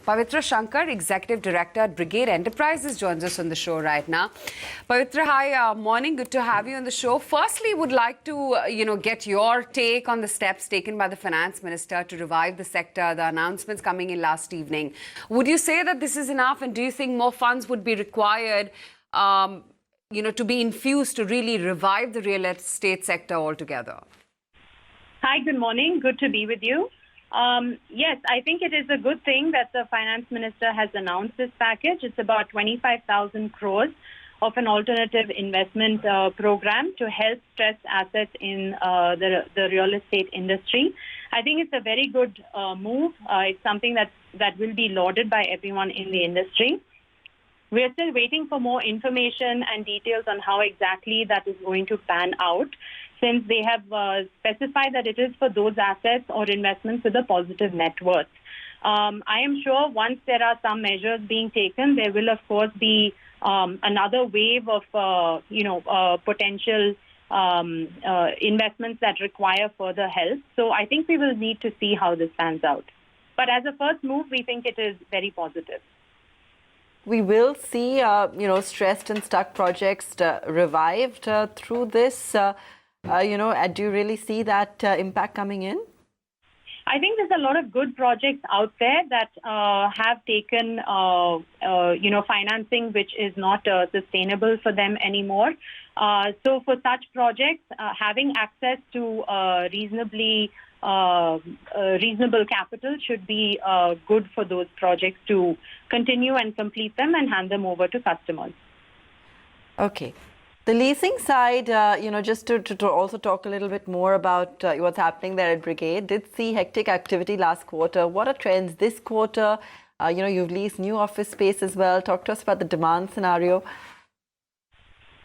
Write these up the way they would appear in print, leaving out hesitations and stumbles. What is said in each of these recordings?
Pavitra Shankar, Executive Director at Brigade Enterprises, joins us on the show right now. Pavitra, hi, morning. Good to have you on the show. Firstly, would like to, get your take on the steps taken by the Finance Minister to revive the sector, the announcements coming in last evening. Would you say that this is enough, and do you think more funds would be required, to be infused to really revive the real estate sector altogether? Hi, good morning. Good to be with you. Yes, I think it is a good thing that the Finance Minister has announced this package. It's about 25,000 crores of an alternative investment program to help stressed assets in the real estate industry. I think it's a very good move. It's something that will be lauded by everyone in the industry. We are still waiting for more information and details on how exactly that is going to pan out, since they have specified that it is for those assets or investments with a positive net worth. I am sure once there are some measures being taken, there will, of course, be another wave of, potential investments that require further help. So I think we will need to see how this pans out. But as a first move, we think it is very positive. We will see, stressed and stuck projects revived through this. Do you really see that impact coming in? I think there's a lot of good projects out there that have taken, financing which is not sustainable for them anymore. So for such projects, having access to reasonable capital should be good for those projects to continue and complete them and hand them over to customers. Okay. The leasing side, just to also talk a little bit more about what's happening there at Brigade, did see hectic activity last quarter. What are trends this quarter? You've leased new office space as well. Talk to us about the demand scenario.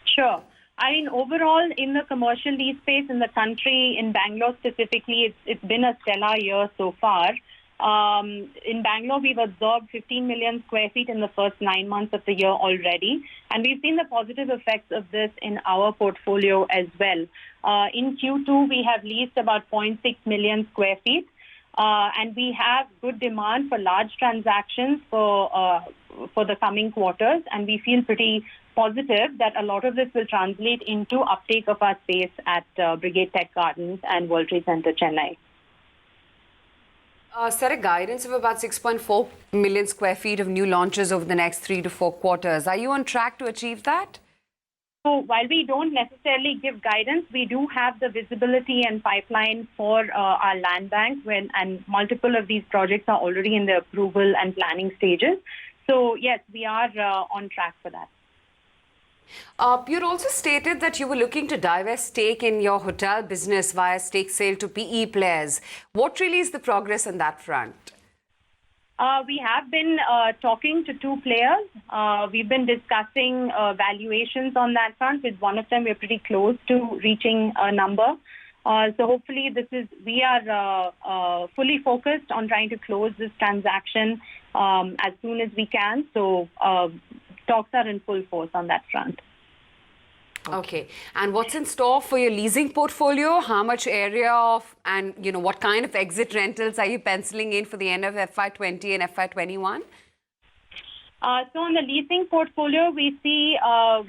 Sure. I mean, overall, in the commercial lease space in the country, in Bangalore specifically, it's been a stellar year so far. In Bangalore, we've absorbed 15 million square feet in the first 9 months of the year already. And we've seen the positive effects of this in our portfolio as well. In Q2, we have leased about 0.6 million square feet. And we have good demand for large transactions for the coming quarters. And we feel pretty positive that a lot of this will translate into uptake of our space at Brigade Tech Gardens and World Trade Center, Chennai. Set a guidance of about 6.4 million square feet of new launches over the next 3 to 4 quarters. Are you on track to achieve that? So while we don't necessarily give guidance, we do have the visibility and pipeline for our land bank and multiple of these projects are already in the approval and planning stages. So yes, we are on track for that. You'd also stated that you were looking to divest stake in your hotel business via stake sale to PE players. What really is the progress on that front? We have been talking to 2 players. We've been discussing valuations on that front. With one of them, we're pretty close to reaching a number. So hopefully we are fully focused on trying to close this transaction as soon as we can. So talks are in full force on that front. Okay. And what's in store for your leasing portfolio? How much area and what kind of exit rentals are you penciling in for the end of FY20 and FY21? So on the leasing portfolio, we see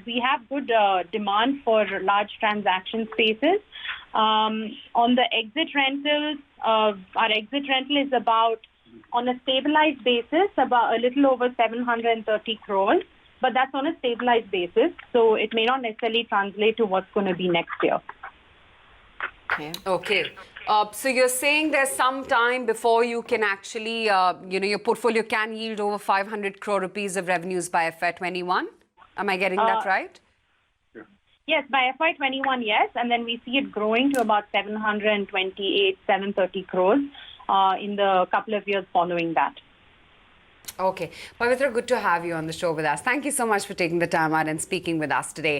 we have good demand for large transaction spaces. On the exit rentals, our exit rental is about, on a stabilized basis, about a little over 730 crores. But that's on a stabilized basis, so it may not necessarily translate to what's going to be next year. Okay. So you're saying there's some time before you can actually, your portfolio can yield over 500 crore rupees of revenues by FY21? Am I getting that right? Yes, by FY21, yes. And then we see it growing to about 730 crores in the couple of years following that. Okay. Pavitra, good to have you on the show with us. Thank you so much for taking the time out and speaking with us today.